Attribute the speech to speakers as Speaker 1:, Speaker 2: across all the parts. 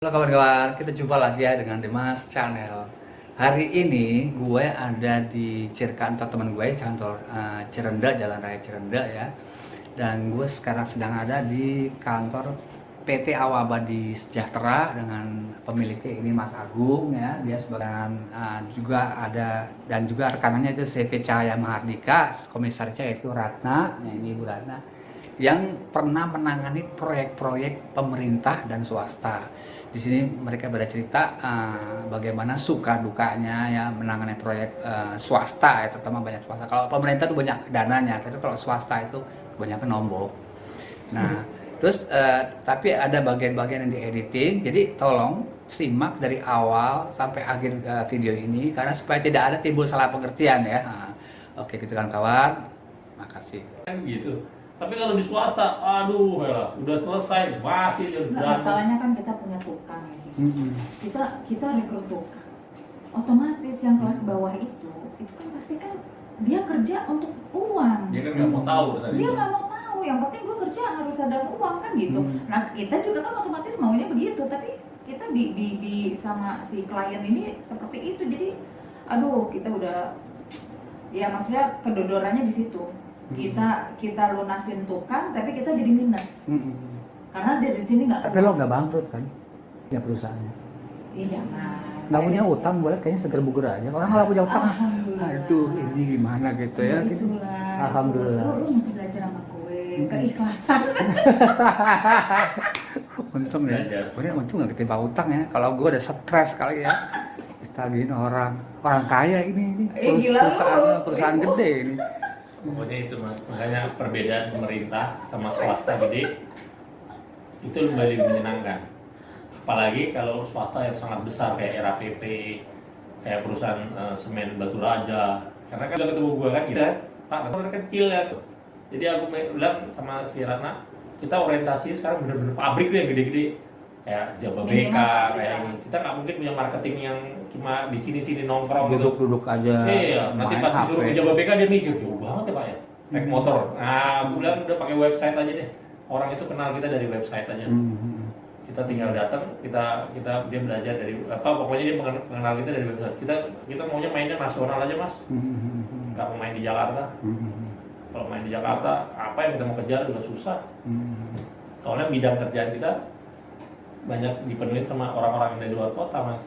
Speaker 1: Halo kawan-kawan, kita jumpa lagi ya dengan Dimas Channel. Hari ini gue ada di kantor teman gue, kantor Cirenda, Jalan Raya Cirenda ya. Dan gue sekarang sedang ada di kantor PT Awabadi Sejahtera dengan pemiliknya ini Mas Agung ya. Dia sebagai juga ada dan juga rekanannya itu CV Cahaya Mahardika, komisarisnya itu Ratna, ya ini Ibu Ratna, yang pernah menangani proyek-proyek pemerintah dan swasta. Di sini mereka bercerita bagaimana suka dukanya ya menangani proyek swasta ya, terutama banyak swasta. Kalau pemerintah itu banyak dananya, tapi kalau swasta itu kebanyakan nombok. Nah, terus tapi ada bagian-bagian yang diediting. Jadi tolong simak dari awal sampai akhir video ini karena supaya tidak ada timbul salah pengertian ya. Oke, gitu kan kawan. Makasih.
Speaker 2: Kan gitu. Tapi kalau di swasta, aduh, ya, udah selesai, masih
Speaker 3: Nggak, masalahnya kan kita punya tukang ya. Kita rekrut tukang. Otomatis yang kelas bawah itu kan pasti kan dia kerja untuk uang.
Speaker 2: Dia kan nggak mau tahu tadi.
Speaker 3: Dia nggak mau tahu. Yang penting gue kerja harus ada uang kan gitu. Nah kita juga kan otomatis maunya begitu. Tapi kita di sama si klien ini seperti itu. Jadi, aduh kita udah ya maksudnya kedodorannya di situ. Kita lunasin tukang tapi kita jadi minus karena dari sini nggak.
Speaker 1: Tapi lo nggak bangkrut kan ya perusahaannya?
Speaker 3: Iya jangan.
Speaker 1: Nggak punya utang boleh kayaknya seger buger aja. Orang kalau punya utang, aduh ini gimana gitu ya? Gitu.
Speaker 3: Begitulah.
Speaker 1: Alhamdulillah.
Speaker 3: Lu mesti belajar sama gue keikhlasan.
Speaker 1: Untung ya, gue untung nggak ketimpa utang ya. Kalau gue udah stres kali ya, ditagihin orang kaya ini
Speaker 3: Gila
Speaker 1: perusahaan
Speaker 3: lu.
Speaker 1: gede ini.
Speaker 2: Pokoknya itu mas, makanya perbedaan pemerintah sama swasta gede itu lebih menyenangkan. Apalagi kalau swasta yang sangat besar kayak RAPP, kayak perusahaan semen Batu Raja. Karena kan udah ketemu gue kan, gitu kan, Pak, kan kecil ya. Jadi aku bilang sama si Ratna, kita orientasi sekarang bener-bener pabrik deh yang gede-gede. Kayak Jababeka, kayak ini. Kita nggak mungkin punya marketing yang cuma di sini-sini nongkrong
Speaker 1: Duduk aja.
Speaker 2: Iya, nanti pas disuruh ke Jababeka dia mikir, jauh banget ya Pak ya, naik motor. Nah, aku bilang udah pakai website aja deh. Orang itu kenal kita dari website aja. Kita tinggal datang, dia belajar dari apa, pokoknya dia mengenal kita dari website. Kita maunya mainnya nasional aja mas, nggak mau main di Jakarta. Kalau main di Jakarta, apa yang kita mau kejar udah susah. Soalnya bidang kerjaan kita banyak dipenuhi sama orang-orang yang dari luar kota mas.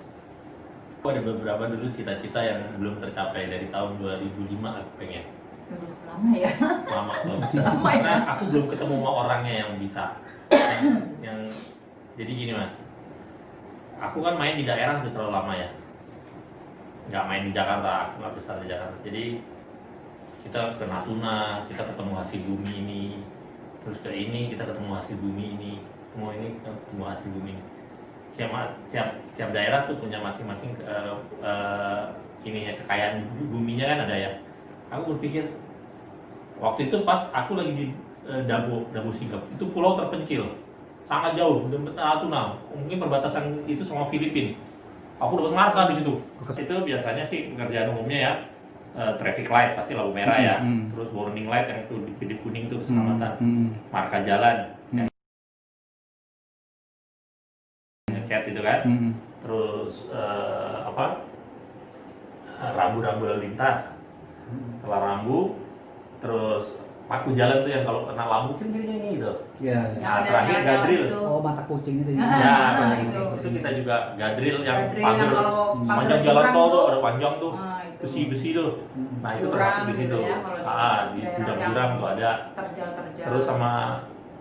Speaker 2: Ada beberapa dulu cita-cita yang belum tercapai dari tahun 2005 aku pengen.
Speaker 3: Lama ya.
Speaker 2: Lama banget.
Speaker 3: Lama ya.
Speaker 2: Karena aku belum ketemu sama orangnya yang bisa. yang jadi gini mas. Aku kan main di daerah sudah terlalu lama ya. Nggak main di Jakarta, aku nggak besar di Jakarta. Jadi kita ke Natuna, kita ketemu hasil bumi ini. Terus ke ini kita ketemu hasil bumi ini. Semua ini kita ketemu hasil bumi ini. Setiap daerah tuh punya masing-masing ininya, kekayaan buminya kan ada ya. Aku berpikir waktu itu pas aku lagi di Dabo Singkep, itu pulau terpencil, sangat jauh dari Natuna, mungkin perbatasan itu sama Filipina. Aku dapat marka di situ. Itu biasanya sih pekerjaan umumnya ya, traffic light pasti lampu merah ya, terus warning light yang itu di kuning tuh keselamatan, marka jalan. Cat itu kan, terus rambu-rambu lalu lintas, setelah rambu, terus paku jalan tuh yang kalau kena lampu cing-cing gitu.
Speaker 1: Iya.
Speaker 2: Nah, terakhir gadril.
Speaker 1: Oh, mata kucing itu.
Speaker 2: Ya,
Speaker 3: itu.
Speaker 2: itu kita juga gadril yang
Speaker 3: Gadril
Speaker 2: pagar
Speaker 3: yang kalau
Speaker 2: panjang
Speaker 3: pagar
Speaker 2: jalan tol
Speaker 3: tuh,
Speaker 2: tuh ada panjang tuh,
Speaker 3: itu.
Speaker 2: besi tuh. Nah itu
Speaker 3: Jurang
Speaker 2: termasuk di situ.
Speaker 3: gitu ya, kalau
Speaker 2: Di
Speaker 3: daerah
Speaker 2: jurang-jurang
Speaker 3: yang
Speaker 2: tuh ada.
Speaker 3: Terjal.
Speaker 2: Terus sama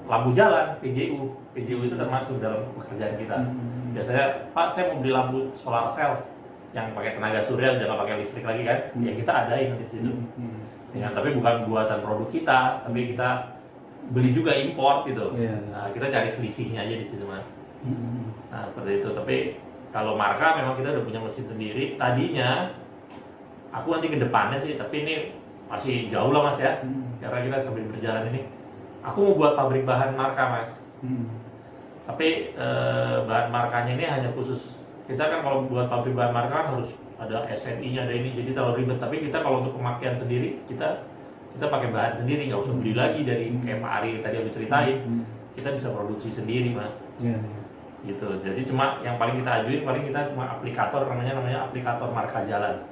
Speaker 2: lampu jalan PJU itu termasuk dalam pekerjaan kita. Biasanya Pak saya mau beli lampu solar cell yang pakai tenaga surya udah nggak pakai listrik lagi kan, ya kita adain di situ. Ya, tapi bukan buatan produk kita, tapi kita beli juga import gitu. Nah, kita cari selisihnya aja di situ mas. Nah seperti itu. Tapi kalau marka memang kita udah punya mesin sendiri. Tadinya aku nanti ke depannya sih, tapi ini masih jauh lah mas ya. Karena kita sambil berjalan ini, aku mau buat pabrik bahan marka mas. Tapi bahan markanya ini hanya khusus. Kita kan kalau buat pabrik bahan marka kan harus ada SNI-nya, ada ini, jadi terlalu ribet. Tapi kita kalau untuk pemakaian sendiri, kita pakai bahan sendiri, nggak usah beli lagi dari kayak Pak Ari tadi aku ceritain. Kita bisa produksi sendiri mas. gitu. Jadi cuma yang paling kita ajuin paling kita cuma aplikator, namanya aplikator marka jalan.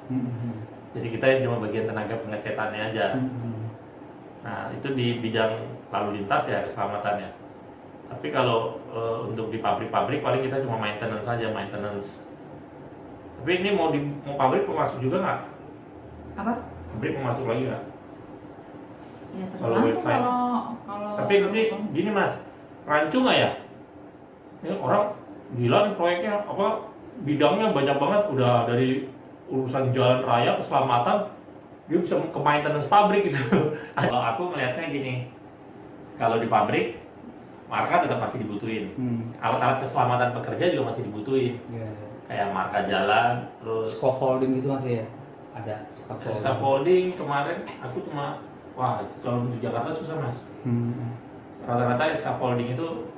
Speaker 2: Jadi kita cuma bagian tenaga pengecetannya aja. Nah itu di bidang lalu lintas ya keselamatannya. Tapi kalau untuk di pabrik-pabrik paling kita cuma maintenance saja, maintenance. Tapi ini mau pabrik mau masuk juga nggak?
Speaker 3: Apa?
Speaker 2: Pabrik mau masuk lagi nggak?
Speaker 3: Ya
Speaker 2: Kalau
Speaker 3: tergantung
Speaker 2: website.
Speaker 3: kalau
Speaker 2: Tapi nanti gini mas, rancu nggak ya? Ini orang gila nih proyeknya apa? Bidangnya banyak banget, udah dari urusan jalan raya, keselamatan, dia bisa ke maintenance pabrik gitu. Kalau aku melihatnya gini, kalau di pabrik, marka tetap masih dibutuhin. Alat-alat keselamatan pekerja juga masih dibutuhin. Kayak marka jalan, terus
Speaker 1: Scaffolding gitu masih ya? Ada
Speaker 2: scaffolding. Kemarin aku cuma, wah kalau untuk Jakarta susah mas. Rata-rata scaffolding itu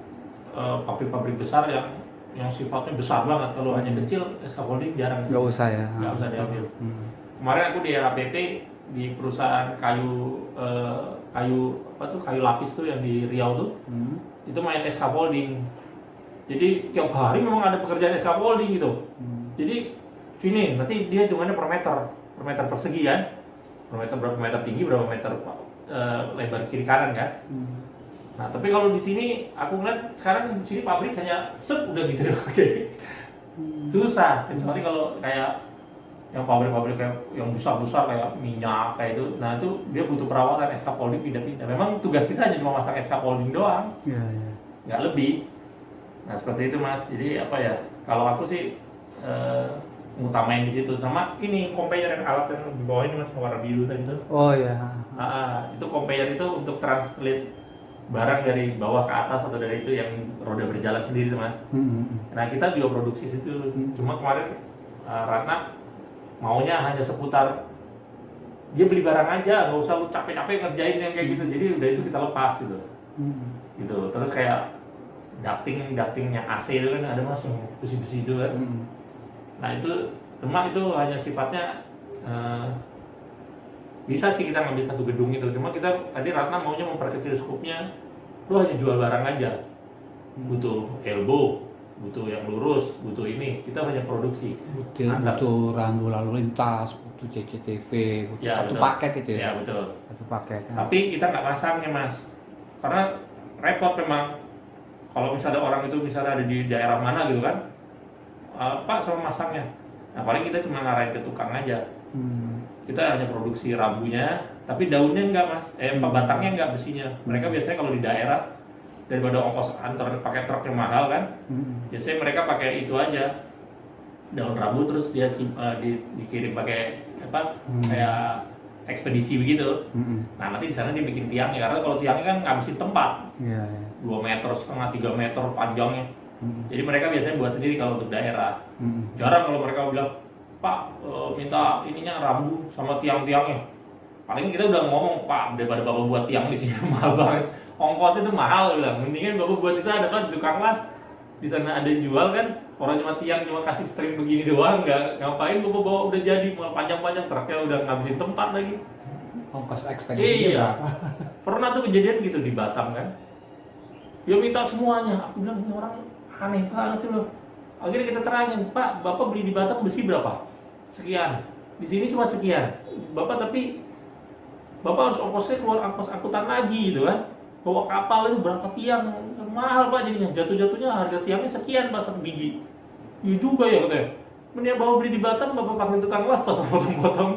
Speaker 2: pabrik-pabrik besar yang sifatnya besar banget. Kalau hanya kecil, scaffolding jarang.
Speaker 1: Nggak usah ya?
Speaker 2: Nggak usah diambil. Kemarin aku di RAPP di perusahaan kayu lapis tuh yang di Riau tuh, itu main scaffolding. Jadi tiap hari memang ada pekerjaan scaffolding gitu. Jadi sini nanti dia hitungannya per meter persegi kan, berapa meter tinggi, berapa meter lebar kiri kanan kan. Nah tapi kalau di sini aku ngeliat sekarang di sini pabrik hanya udah gitu doang. Jadi susah. Kecuali kalau kayak yang pabrik-pabrik kayak yang besar-besar kayak minyak kayak itu, nah itu dia butuh perawatan scaffolding pindah-pindah. Memang tugas kita hanya cuma masang scaffolding doang, nggak lebih. Nah seperti itu mas. Jadi apa ya? Kalau aku sih ngutamain di situ. Sama ini conveyor yang alat yang di bawah ini mas, warna biru tadi itu.
Speaker 1: Oh ya.
Speaker 2: Itu conveyor itu untuk translate barang dari bawah ke atas atau dari itu yang roda berjalan sendiri tuh mas. Nah kita juga produksi situ. Cuma kemarin Ratna maunya hanya seputar dia beli barang aja, nggak usah lu capek-capek ngerjain yang kayak gitu. Jadi udah itu kita lepas gitu. Gitu. Terus kayak ductingnya AC itu kan ada mas yang besi-besi itu kan. Nah itu cuma itu hanya sifatnya bisa sih kita ngambil satu gedung itu. Cuma kita tadi Ratna maunya memperkecil skupnya, lu hanya jual barang aja. Butuh elbow, butuh yang lurus, butuh ini. Kita hanya produksi.
Speaker 1: Butuh rambu lalu lintas, butuh CCTV, butuh
Speaker 2: Ya,
Speaker 1: satu
Speaker 2: betul.
Speaker 1: paket gitu ya.
Speaker 2: Ya betul.
Speaker 1: Satu paket.
Speaker 2: Tapi kita nggak pasangnya mas, karena repot memang. Kalau misalnya orang itu misalnya ada di daerah mana gitu kan, Pak sama masangnya. Nah paling kita cuma ngarahin ke tukang aja. Kita hanya produksi rambunya, tapi daunnya enggak mas, batangnya enggak, besinya. Mereka biasanya kalau di daerah daripada ongkos antar pakai truk yang mahal kan, biasanya mereka pakai itu aja, daun rambu terus dia dikirim pakai apa, kayak ekspedisi begitu. Nah nanti di sana dia bikin tiangnya, karena kalau tiangnya kan ngabisin tempat. 2,5 meter, 3 meter panjangnya. Jadi mereka biasanya buat sendiri kalau untuk daerah. Jarang kalau mereka bilang, Pak minta ininya rambu sama tiang-tiangnya. Paling kita udah ngomong, Pak daripada bapak buat tiang di sini mahal banget, ongkosnya itu mahal, bilang mendingan bapak buat di sana kan, di tukang las di sana ada yang jual kan, orang cuma tiang cuma kasih string begini doang, nggak ngapain bapak bawa udah jadi, malah panjang-panjang truknya udah ngabisin tempat lagi.
Speaker 1: Ongkos ekspedisi
Speaker 2: Iya, pernah tuh kejadian gitu di Batam kan, dia minta semuanya. Aku bilang ini orang aneh banget sih loh. Akhirnya kita terangin, Pak bapak beli di Batam besi berapa? Sekian, di sini cuma sekian. Bapak tapi bapak harus ongkosnya keluar ongkos angkutan lagi gitu kan, bawa kapal itu berapa tiang, mahal Pak jadinya, jatuh-jatuhnya harga tiangnya sekian Pak satu biji. Iya juga ya katanya, mending bawa beli di Batam, bapak panggil tukang las, potong-potong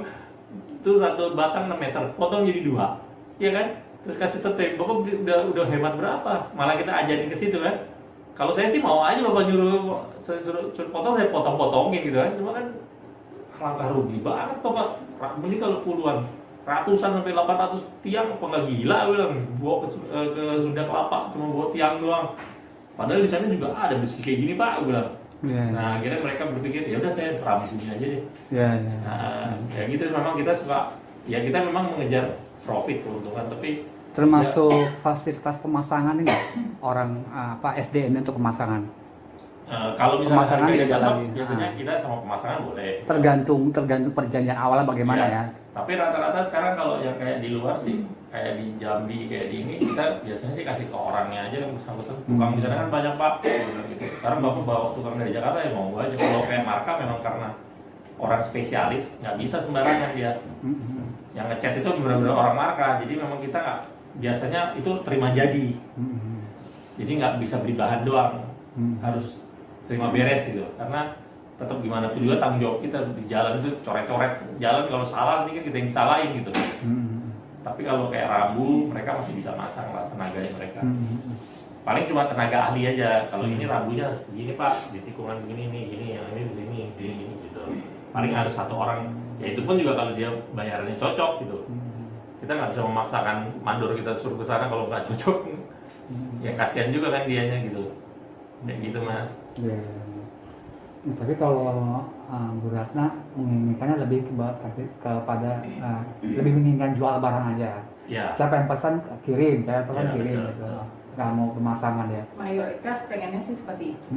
Speaker 2: itu satu batang 6 meter, potong jadi 2, iya kan, terus kasih setek, bapak udah hemat berapa, malah kita ajarin ke situ kan. Kalau saya sih mau aja bapak suruh potong, saya potong-potongin gitu kan, cuma kan langkah rugi banget bapak beli kalau puluhan, ratusan sampai 800 tiang, apa nggak gila bilang, bawa ke Sunda Kelapa cuma bawa tiang doang, padahal di sana juga ada besi kayak gini Pak bilang. Nah akhirnya mereka berpikir ya udah saya rambunya aja deh. Nah ya gitu, memang kita suka, ya kita memang mengejar profit, keuntungan, tapi
Speaker 1: termasuk fasilitas pemasangan enggak orang SDM untuk pemasangan?
Speaker 2: Kalau misalnya
Speaker 1: Pemasangan
Speaker 2: harga
Speaker 1: beda
Speaker 2: cocok,
Speaker 1: lagi.
Speaker 2: biasanya kita sama pemasangan boleh.
Speaker 1: Tergantung perjanjian awalnya bagaimana ya.
Speaker 2: Tapi rata-rata sekarang kalau yang kayak di luar sih kayak di Jambi kayak di ini kita biasanya sih kasih ke orangnya aja yang bersangkutan. Tukang di sana kan banyak pak, gitu. Sekarang bapak bawa tukang dari Jakarta ya mau aja. Kalau kayak Marka memang karena orang spesialis nggak bisa sembarangan dia. Yang ngecat itu benar-benar orang Marka, jadi memang kita nggak biasanya itu terima jadi. Jadi nggak bisa beli bahan doang, harus terima beres gitu. Karena tetap gimana pun juga tanggung jawab kita di jalan itu coret-coret jalan, kalau salah nanti kan kita yang disalahin gitu. Tapi kalau kayak rambu mereka masih bisa masang lah tenaganya mereka. Paling cuma tenaga ahli aja. Kalau ini rambunya harus begini pak, di tikungan begini nih, gini yang ini begini, gini gitu. Paling harus satu orang. Ya itu pun juga kalau dia bayarannya cocok gitu. Kita nggak bisa memaksakan mandor kita suruh ke sana kalau nggak cocok. Ya kasihan juga kan dianya gitu. Kayak gitu mas.
Speaker 1: Tapi kalau Bu Ratna menginginkannya lebih kepada lebih menginginkan jual barang aja.
Speaker 2: Ya.
Speaker 1: Siapa yang pesan kirim, saya pesan
Speaker 2: Ya,
Speaker 1: kirim
Speaker 2: betul.
Speaker 1: gitu. Nggak mau pemasangan ya.
Speaker 3: Mayoritas pengennya sih seperti itu.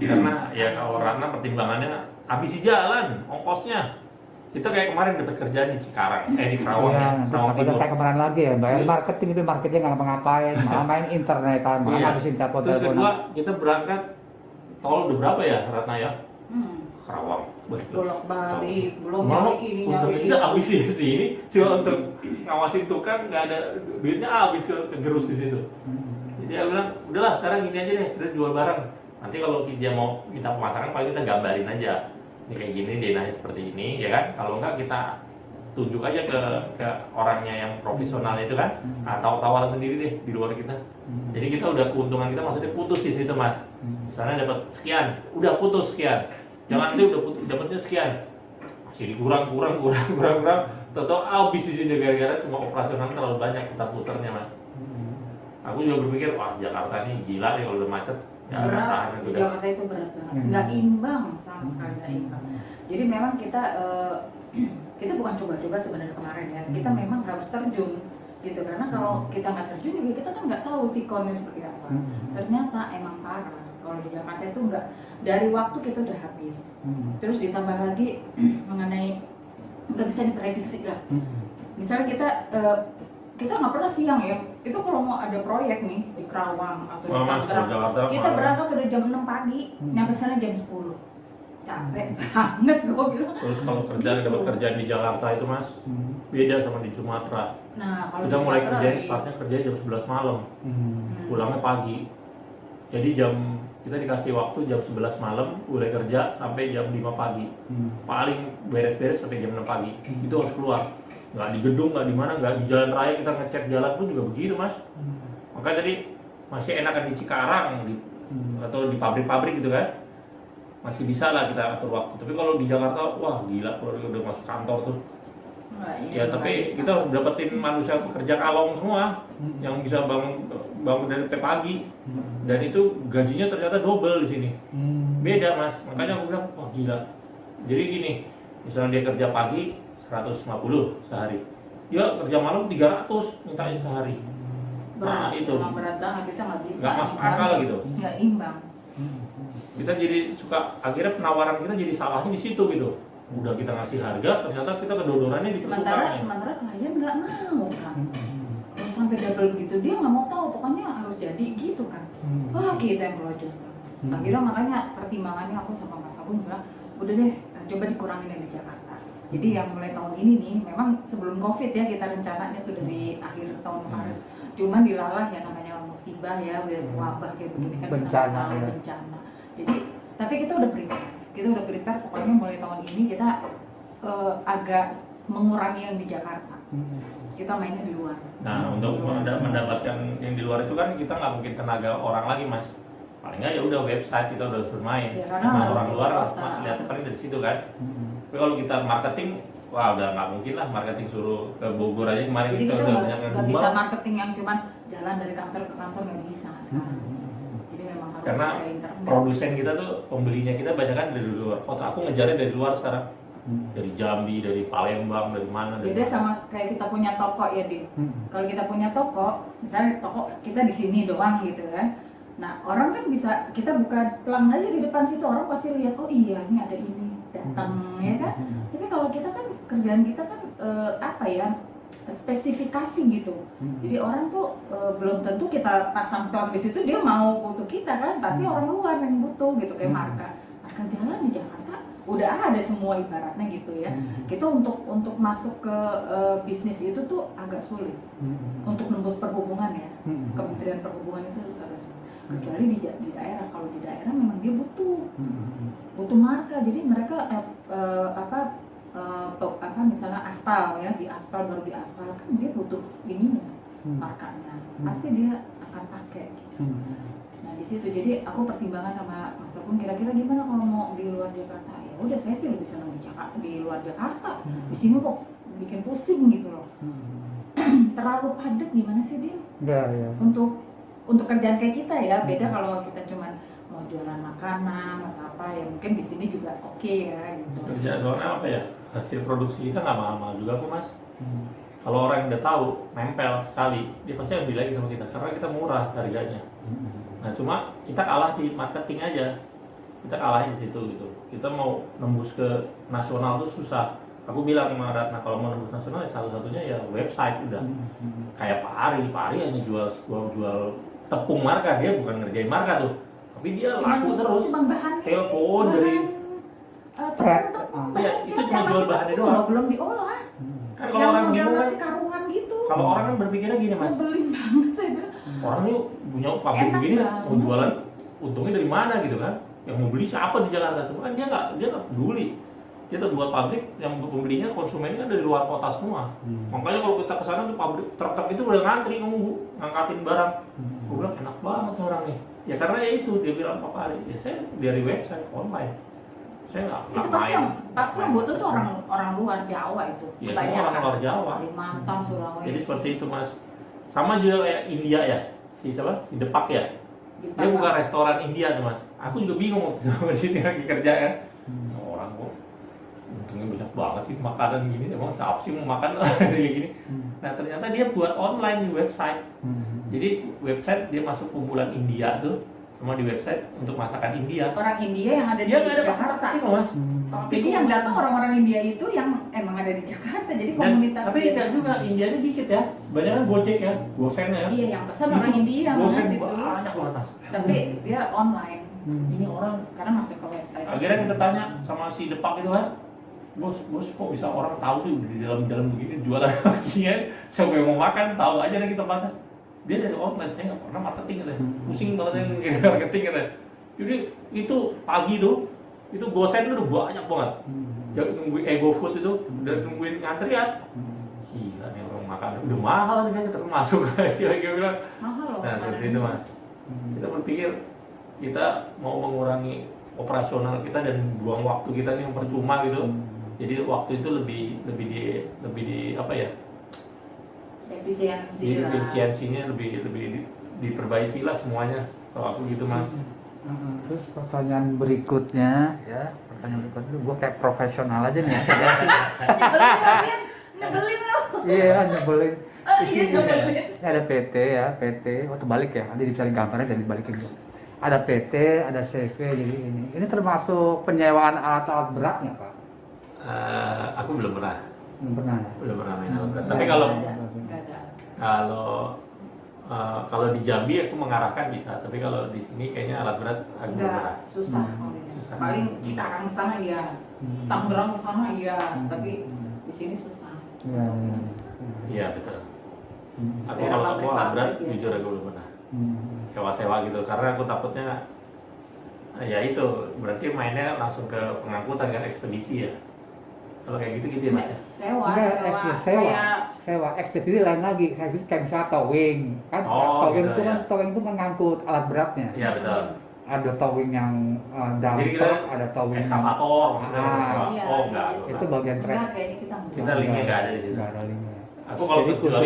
Speaker 2: Karena ya kalau Ratna pertimbangannya habis di jalan ongkosnya. Kita kayak kemarin dapat kerjaan di Cikarang, di Kerawang
Speaker 1: Iya,
Speaker 2: ya, Kerawang
Speaker 1: takutnya
Speaker 2: Timur.
Speaker 1: kayak kemarin lagi ya, bayar
Speaker 2: Iya.
Speaker 1: marketing itu marketing nggak ngapa-ngapain, malah main internetan, malah
Speaker 2: Iya.
Speaker 1: habisin
Speaker 2: Terus
Speaker 1: telepon-teleponan.
Speaker 2: kedua kita berangkat tol udah berapa ya Ratna ya? Kerawang.
Speaker 3: Bolak-balik, belum
Speaker 2: Mau
Speaker 3: nyari ini
Speaker 2: untuk
Speaker 3: nyari
Speaker 2: kita
Speaker 3: itu.
Speaker 2: habis di sini, cuma untuk ngawasin tukang nggak ada duitnya, habis ke gerus di situ. Jadi aku bilang, udahlah sekarang gini aja deh, kita jual barang. Nanti kalau dia mau minta pemasaran, paling kita gambarin aja. Ini kayak gini, denahnya seperti ini, ya kan? Kalau enggak kita tunjuk aja ke orangnya yang profesional itu kan, atau tawaran sendiri deh di luar kita. Jadi kita udah keuntungan kita maksudnya putus di situ mas. Misalnya dapat sekian, udah putus sekian. Jangan nanti udah dapatnya sekian, masih dikurang, Tahu-tahu habis di sini gara-gara cuma operasional terlalu banyak putar-putarnya mas. Aku juga berpikir, wah Jakarta ini gila nih kalau udah macet. Ya,
Speaker 3: Berat,
Speaker 2: tahan
Speaker 3: di
Speaker 2: itu dah.
Speaker 3: Jakarta itu berat banget, nggak imbang sama sekali, nggak imbang. Jadi memang kita kita bukan coba-coba sebenarnya kemarin ya, kita memang harus terjun gitu, karena kalau kita nggak terjun juga kita kan nggak tahu sikonnya seperti apa. Ternyata emang parah kalau di Jakarta itu nggak, dari waktu kita udah habis, terus ditambah lagi mengenai nggak bisa diprediksi lah. Misalnya kita nggak pernah siang ya, itu kalau mau ada proyek nih di Kerawang atau di
Speaker 2: Mas,
Speaker 3: Tangerang,
Speaker 2: Jakarta
Speaker 3: kita
Speaker 2: malam.
Speaker 3: berangkat udah jam 6 pagi, nyampe sana jam 10. Capek banget gue bilang.
Speaker 2: Terus kalau dapat kerjaan di Jakarta itu mas, beda sama di Sumatera.
Speaker 3: Nah, kalau
Speaker 2: Kita
Speaker 3: di
Speaker 2: mulai
Speaker 3: Sumatera
Speaker 2: kerjain,
Speaker 3: lagi-
Speaker 2: startnya kerja jam 11 malam, pulangnya pagi. Jadi kita dikasih waktu jam 11 malam, mulai kerja sampai jam 5 pagi. Paling beres-beres sampai jam 6 pagi. Itu harus keluar. Nggak di gedung, nggak di mana, nggak di jalan raya, kita ngecek jalan pun juga begitu mas. Makanya tadi masih enakan di Cikarang atau di pabrik-pabrik gitu kan, masih bisa lah kita atur waktu. Tapi kalau di Jakarta, wah gila kalau udah masuk kantor tuh.
Speaker 3: Nggak, iya,
Speaker 2: Ya
Speaker 3: nggak
Speaker 2: tapi
Speaker 3: bisa.
Speaker 2: kita harus dapetin manusia pekerja kalong semua yang bisa bangun dari pagi, dan itu gajinya ternyata double di sini. Beda mas, makanya aku bilang wah gila. Jadi gini, misalnya dia kerja pagi 150 sehari, ya kerja malam 300 mintanya sehari. Nah
Speaker 3: Berat,
Speaker 2: itu
Speaker 3: emang berat banget, kita nggak bisa.
Speaker 2: nggak masuk akal gitu.
Speaker 3: Nggak imbang.
Speaker 2: Kita jadi suka, akhirnya penawaran kita jadi salahnya di situ gitu. Udah kita ngasih harga, ternyata kita kedodorannya di
Speaker 3: Sementara
Speaker 2: tukangnya.
Speaker 3: klien nggak mau kan. Kalau sampai double begitu dia nggak mau tahu, pokoknya harus jadi gitu kan. Wah kita yang melojot. Akhirnya makanya pertimbangannya aku sama Mas Agung bilang, udah deh coba dikurangin yang di Jakarta. Jadi yang mulai tahun ini nih, memang sebelum Covid ya kita rencananya tuh dari akhir tahun kemarin. Cuman dilalah ya namanya musibah ya, wabah kayak begini kan, kita
Speaker 1: Bencana,
Speaker 3: nggak tahu,
Speaker 1: ya.
Speaker 3: bencana. Jadi tapi kita udah prepare, pokoknya mulai tahun ini kita agak mengurangi yang di Jakarta. Kita mainnya di luar.
Speaker 2: Nah untuk mendapatkan yang di luar itu kan kita nggak mungkin tenaga orang lagi mas. Paling nggak ya udah website kita udah bermain.
Speaker 3: Ya, karena
Speaker 2: Nah,
Speaker 3: harus
Speaker 2: orang luar
Speaker 3: kota.
Speaker 2: lihatnya paling dari situ kan. Tapi kalau kita marketing, wah udah nggak mungkin lah marketing suruh ke Bogor aja kemarin
Speaker 3: Jadi
Speaker 2: kita
Speaker 3: kita
Speaker 2: udah banyak yang
Speaker 3: nggak bisa
Speaker 2: jual.
Speaker 3: marketing yang cuman jalan dari kantor ke kantor, nggak bisa sekarang. Jadi memang harus
Speaker 2: Karena
Speaker 3: pakai internet.
Speaker 2: produsen kita tuh pembelinya kita banyak kan dari luar kota. Aku ngejarnya dari luar sekarang. Dari Jambi, dari Palembang, dari mana? Dari
Speaker 3: Beda
Speaker 2: mana.
Speaker 3: sama kayak kita punya toko ya, Din. Kalau kita punya toko, misalnya toko kita di sini doang gitu kan. Nah, orang kan bisa, kita buka pelang aja di depan situ, orang pasti lihat, oh iya ini ada ini, datang ya kan. Tapi kalau kita kan, kerjaan kita kan apa ya, spesifikasi gitu. Jadi orang tuh belum tentu kita pasang pelang di situ dia mau butuh kita kan, pasti orang luar yang butuh gitu kayak marka jalan di Jakarta udah ada semua ibaratnya gitu ya. Kita untuk masuk ke bisnis itu tuh agak sulit untuk nembus perhubungan ya. Kementerian Perhubungan itu agak sulit. Kecuali di daerah, kalau di daerah memang dia butuh marka, jadi mereka misalnya aspal ya, di aspal baru di aspal kan dia butuh ininya markanya, pasti dia akan pakai. Nah di situ jadi aku pertimbangan sama Mas Agung, kira-kira gimana kalau mau di luar Jakarta. Ya udah, saya sih lebih senang di Jakarta, di luar Jakarta. Di sini kok bikin pusing gitu loh. Terlalu padat gimana sih dia?
Speaker 1: Ya.
Speaker 3: Untuk kerjaan kayak kita ya, beda kalau kita cuman mau jualan makanan atau apa ya, mungkin di sini juga oke ya gitu.
Speaker 2: Kerjaan soalnya apa ya? Hasil produksi kita nggak mahal-mahal juga kok Mas. Kalau orang yang udah tahu, nempel sekali, dia pasti ambil lagi sama kita karena kita murah harganya. Nah cuma kita kalah di marketing aja, kita kalah di situ gitu. Kita mau nembus ke nasional tuh susah. Aku bilang sama Ratna, kalau mau nembus nasional ya satu-satunya ya website udah. Kayak Pak Ari hanya jual tepung marka, dia bukan ngerjain marka tuh, tapi dia laku terus. Telepon dari
Speaker 3: tepung
Speaker 2: ya, itu cuma jual bahannya doang,
Speaker 3: belum diolah.
Speaker 2: Kan kalau orang bingung kan,
Speaker 3: karungan gitu.
Speaker 2: kalau orang kan berpikirnya gini Mas,
Speaker 3: Nyebelin banget saya bilang.
Speaker 2: orang ini punya pabrik begini mau jualan, untungnya dari mana gitu kan? Yang mau beli siapa di Jakarta tuh kan dia nggak peduli. Dia tuh buat pabrik yang pembelinya konsumennya kan dari luar kota semua. Makanya kalau kita kesana tuh pabrik truk-truk itu udah ngantri nunggu ngangkatin barang. Gue bilang enak banget orang nih. Ya karena ya itu dia bilang Pak Ari, ya saya dari website online. Saya nggak
Speaker 3: itu pasti yang butuh tuh orang luar Jawa itu.
Speaker 2: Ya semua orang luar Jawa.
Speaker 3: Kalimantan, Sulawesi.
Speaker 2: Jadi seperti itu Mas. Sama juga kayak India ya, si Depak ya. Dia buka restoran India tuh Mas. Aku juga bingung waktu itu di sini lagi kerja ya. Orang kok untungnya banyak banget sih makanan gini, emang siapa sih mau makan kayak gini. Nah ternyata dia buat online di website. Jadi website dia masuk kumpulan India tuh, semua di website untuk masakan India.
Speaker 3: Orang India yang ada di Jakarta.
Speaker 2: Mas.
Speaker 3: Jadi yang datang orang-orang India itu yang emang ada di Jakarta, jadi komunitas.
Speaker 2: Tapi enggak juga, Indianya dikit ya. Banyak kan Gojek ya, Gosen ya.
Speaker 3: Iya, yang pesan orang India
Speaker 2: Gosen
Speaker 3: itu.
Speaker 2: banyak banget Mas.
Speaker 3: Tapi dia online.
Speaker 2: Ini orang
Speaker 3: Karena masuk ke website.
Speaker 2: akhirnya kita tanya sama si Depak itu kan, bos kok bisa orang tahu sih di dalam begini jualan kakian, siapa yang mau makan tahu aja deh kita tempatnya. Dia dari online, saya nggak pernah marketing katanya, pusing banget yang marketing katanya. Jadi itu pagi tuh, itu Gosen tuh udah banyak banget. Jadi nungguin GoFood itu, udah nungguin ngantrian. Gila nih orang makan, udah mahal nih kan kita masuk sih lagi bilang.
Speaker 3: Mahal loh.
Speaker 2: Nah seperti itu Mas. Kita berpikir kita mau mengurangi operasional kita dan buang waktu kita nih yang percuma gitu. Jadi waktu itu lebih di apa ya? Efisiensinya lebih diperbaiki lah semuanya. Kalau aku gitu Mas.
Speaker 1: Terus pertanyaan berikutnya ya, gue kayak profesional aja nih ya.
Speaker 3: Nyebelin loh.
Speaker 1: Iya, nyebelin.
Speaker 3: Nyebelin.
Speaker 1: Ini ada PT ya, PT. Waktu balik ya, nanti dicari gambarnya dan dibalikin. Ada PT, ada CV, jadi ini. Ini termasuk penyewaan alat-alat beratnya Pak?
Speaker 2: Aku belum pernah.
Speaker 1: Belum pernah
Speaker 2: Main alat berat. Tapi kalau di Jambi aku mengarahkan bisa, tapi kalau di sini kayaknya alat berat aku belum pernah.
Speaker 3: Susah. Paling Cikarang sana iya, Tangerang sana iya, tapi di sini susah.
Speaker 2: Iya betul. Aku kalau alat berat jujur aku belum pernah. Sewa-sewa gitu, karena aku takutnya ya itu berarti mainnya langsung ke pengangkutan kan, ekspedisi ya. Kalau kayak gitu ya Mas.
Speaker 1: Sewa. Ekspedisi lain lagi. Kayak misalnya towing kan. Towing itu mengangkut alat beratnya.
Speaker 2: Iya betul.
Speaker 1: Ada towing yang dump truck, ada towing
Speaker 2: eskavator maksudnya. Enggak.
Speaker 1: Itu bagian trek.
Speaker 2: Kita linknya nggak ada di situ.
Speaker 1: Nggak ada linknya.
Speaker 2: Aku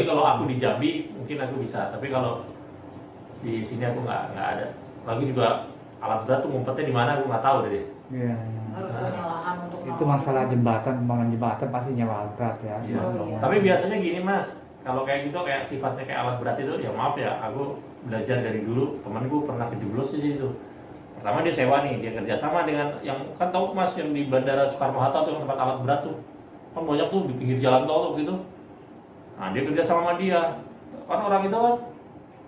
Speaker 2: kalau aku di Jambi mungkin aku bisa, tapi kalau di sini aku nggak ada. Lagi juga alat berat tuh ngumpetnya di mana aku nggak tahu deh.
Speaker 1: Iya.
Speaker 3: Harus punya lahan untuk
Speaker 1: itu masalah pembangunan jembatan pasti nyewa alat berat ya.
Speaker 2: Iya. Tapi biasanya gini Mas, kalau kayak gitu kayak sifatnya kayak alat berat itu ya maaf ya, aku belajar dari dulu, temanku pernah kejeblos di situ. Pertama dia sewa nih, dia kerjasama dengan yang kan tahu Mas yang di Bandara Soekarno Hatta tuh tempat alat berat tuh, kan banyak tuh di pinggir jalan tol tuh gitu. Nah dia kerja sama dia, kan orang itu kan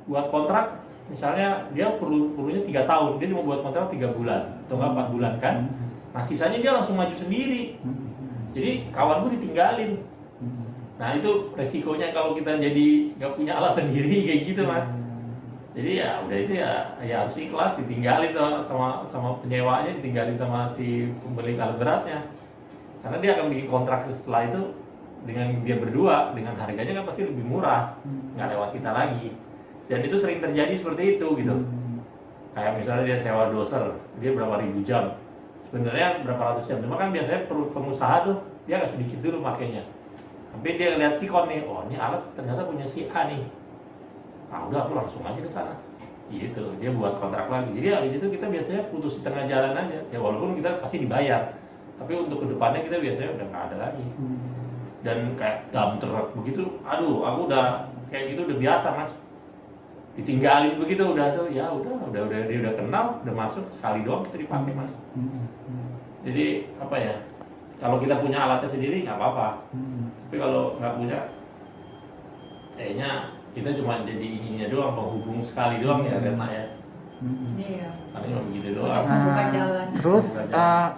Speaker 2: buat kontrak, misalnya dia perlunya 3 tahun, dia cuma buat kontrak 3 bulan atau 4 bulan kan. Nah sisanya dia langsung maju sendiri. Jadi kawan gue ditinggalin. Nah itu resikonya kalau kita jadi nggak punya alat sendiri kayak gitu mas. Jadi ya udah itu ya harus ikhlas, ditinggalin sama penyewanya, ditinggalin sama si pembeli alat beratnya. Karena dia akan bikin kontrak setelah itu dengan dia berdua, dengan harganya kan pasti lebih murah, nggak lewat kita lagi. Dan itu sering terjadi seperti itu gitu. Kayak misalnya dia sewa doser, dia berapa ribu jam, sebenarnya berapa ratus jam. Cuma kan biasanya pengusaha tuh dia agak sedikit dulu makainya. Tapi dia lihat sikon nih, oh ini alat ternyata punya si A nih. Nah udah aku langsung aja ke sana. Gitu, dia buat kontrak lagi. Jadi habis itu kita biasanya putus di tengah jalan aja. Ya walaupun kita pasti dibayar, tapi untuk kedepannya kita biasanya udah nggak ada lagi. Dan kayak dump truck begitu, aduh aku udah kayak gitu udah biasa mas. Ditinggalin begitu udah tuh, ya udah dia udah kenal, udah masuk sekali doang kita dipakai mas. Jadi apa ya? Kalau kita punya alatnya sendiri nggak apa-apa. Tapi kalau nggak punya, kayaknya kita cuma jadi ininya doang, penghubung sekali doang ya karena ya.
Speaker 3: Iya.
Speaker 2: Karena cuma begitu
Speaker 3: Untuk
Speaker 2: doang.
Speaker 3: membuka jalan.
Speaker 1: Terus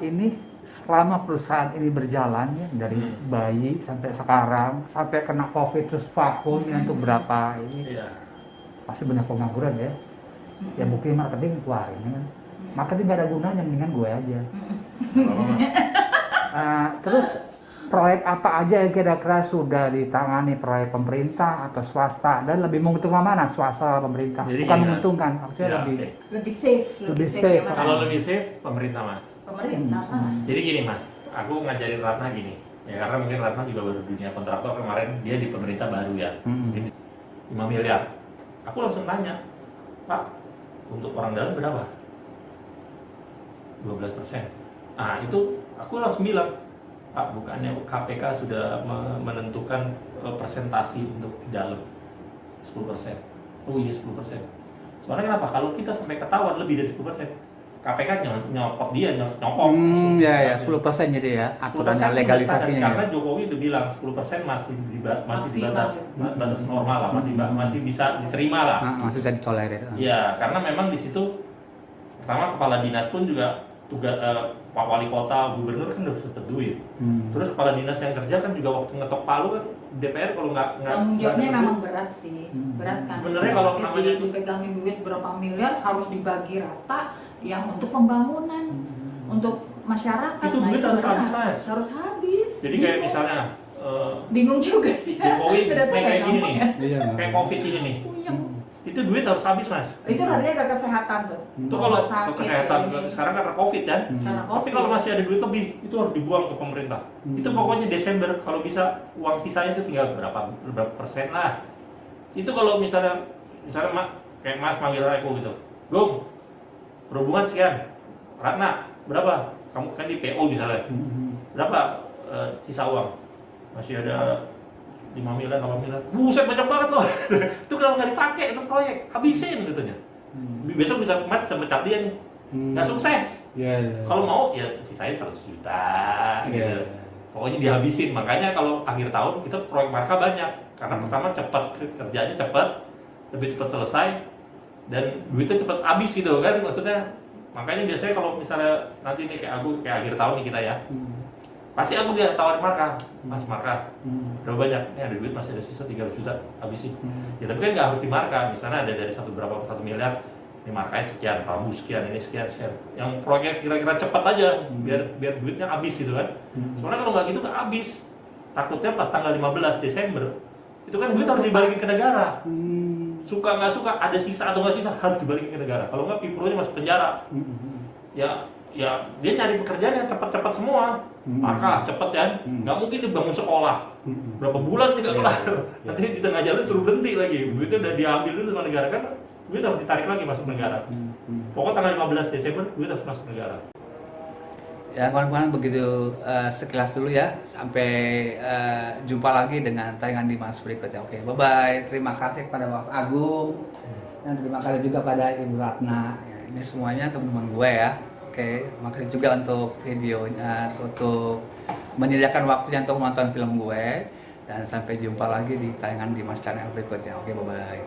Speaker 1: ini selama perusahaan ini berjalan ya dari bayi sampai sekarang sampai kena COVID terus vakumnya untuk berapa ini
Speaker 2: Iya.
Speaker 1: pasti banyak pengangguran ya. Ya bukti marketing keluarin ya kan. Marketing gak ada gunanya, mendingan gue aja. Terus proyek apa aja yang kira-kira sudah ditangani, proyek pemerintah atau swasta, dan lebih menguntungkan mana, swasta atau pemerintah?
Speaker 2: Jadi
Speaker 1: bukan
Speaker 2: gini,
Speaker 1: menguntungkan,
Speaker 2: Mas.
Speaker 1: maksudnya
Speaker 2: Ya,
Speaker 1: lebih
Speaker 2: oke.
Speaker 3: Lebih safe.
Speaker 1: Lebih safe.
Speaker 3: yang mana?
Speaker 2: Kalau lebih safe pemerintah mas.
Speaker 3: Pemerintah.
Speaker 2: Jadi gini mas, aku ngajarin Ratna gini. Ya karena mungkin Ratna juga baru dunia kontraktor, kemarin dia di pemerintah baru ya. Jadi 5 miliar. Aku langsung tanya, Pak, untuk orang dalam berapa? 12%. Ah itu aku langsung bilang, Pak, bukannya KPK sudah menentukan presentasi untuk di dalam 10%. Oh iya 10%. Soalnya kenapa? Kalau kita sampai ketahuan lebih dari 10%, KPK nyokot dia, nyokok.
Speaker 1: ya 10% jadi ya, aturannya
Speaker 2: 10%
Speaker 1: legalisasinya
Speaker 2: karena
Speaker 1: ya.
Speaker 2: Jokowi udah bilang 10% masih di batas normal lah, masih bisa diterima lah.
Speaker 1: Masih bisa ditolerir.
Speaker 2: Iya, karena memang di situ pertama kepala dinas pun juga Pak Wali Kota, Gubernur kan udah dapat duit. Terus kepala dinas yang kerja kan juga waktu ngetok palu kan DPR kalau nggak
Speaker 3: Tanggung jawabnya
Speaker 2: dapat
Speaker 3: memang
Speaker 2: duit.
Speaker 3: berat sih, berat kan.
Speaker 2: Sebenarnya kalau
Speaker 3: Terus
Speaker 2: namanya-
Speaker 3: dipegangin duit berapa miliar harus dibagi rata yang untuk pembangunan, untuk masyarakat.
Speaker 2: Itu
Speaker 3: Nah,
Speaker 2: duit harus
Speaker 3: berat.
Speaker 2: habis, Mas.
Speaker 3: Harus habis.
Speaker 2: Jadi kayak
Speaker 3: Bingung.
Speaker 2: misalnya
Speaker 3: Bingung juga sih.
Speaker 2: Jokowi
Speaker 3: Ternyata
Speaker 2: kayak
Speaker 3: nggak
Speaker 2: gini
Speaker 3: gampang
Speaker 2: nih,
Speaker 3: ya.
Speaker 1: Iya.
Speaker 2: kayak COVID ini nih,
Speaker 3: Puyeng.
Speaker 2: itu duit harus habis mas.
Speaker 3: Itu artinya ke kesehatan tuh.
Speaker 2: Itu kalau
Speaker 3: Rumah sakit
Speaker 2: ke kesehatan
Speaker 3: ini.
Speaker 2: sekarang karena COVID kan.
Speaker 3: Karena
Speaker 2: Tapi
Speaker 3: COVID.
Speaker 2: kalau masih ada duit lebih, itu harus dibuang ke pemerintah. Itu pokoknya Desember, kalau bisa uang sisanya itu tinggal berapa persen lah. Itu kalau misalnya kayak Mas manggil aku gitu, Gung, perhubungan sekian, Ratna berapa? Kamu kan di PO misalnya, berapa sisa uang? Masih ada 5 miliar, 8 miliar. Buset banyak banget loh. Itu kenapa nggak dipakai untuk proyek? Habisin katanya. Besok bisa Mas bisa pecat dia nih. Nggak sukses.
Speaker 1: Iya.
Speaker 2: Kalau mau ya sisain 100 juta gitu.
Speaker 1: Iya.
Speaker 2: Pokoknya dihabisin. Makanya kalau akhir tahun kita proyek marka banyak. Karena pertama cepat, kerjanya cepat, lebih cepat selesai, dan duitnya cepat habis gitu kan. Maksudnya makanya biasanya kalau misalnya nanti ini kayak akhir tahun nih kita ya, pasti aku dia tawarin marka, Mas marka berapa banyak? Ini ada duit masih ada sisa 300 juta, habisin. Ya tapi kan nggak harus di marka. Misalnya ada dari 1 miliar, ini markanya sekian, rambu sekian, ini sekian. Yang proyek kira-kira cepat aja, biar duitnya habis gitu kan. Soalnya kalau nggak gitu nggak habis. Takutnya pas tanggal 15 Desember, itu kan duit harus dibalikin ke negara. Suka nggak suka, ada sisa atau nggak sisa harus dibalikin ke negara. Kalau nggak, Pipro-nya masuk penjara. Ya dia nyari pekerjaan yang cepat-cepat semua. Marka cepet kan, nggak mungkin dibangun sekolah berapa bulan tidak kelar. Nanti di tengah jalan suruh berhenti lagi, duitnya udah diambil dulu sama negara kan, duit harus ditarik lagi masuk negara. Pokoknya tanggal 15 Desember duit harus masuk negara.
Speaker 1: Ya kawan-kawan, begitu sekilas dulu ya, sampai jumpa lagi dengan tayangan di Mas berikutnya. Oke, bye-bye. Terima kasih kepada Mas Agung dan terima kasih juga pada Ibu Ratna. Ya, ini semuanya teman-teman gue ya. Oke, makasih juga untuk videonya, untuk menyediakan waktunya untuk menonton film gue. Dan sampai jumpa lagi di tayangan Dimas Channel berikutnya. Oke, bye-bye.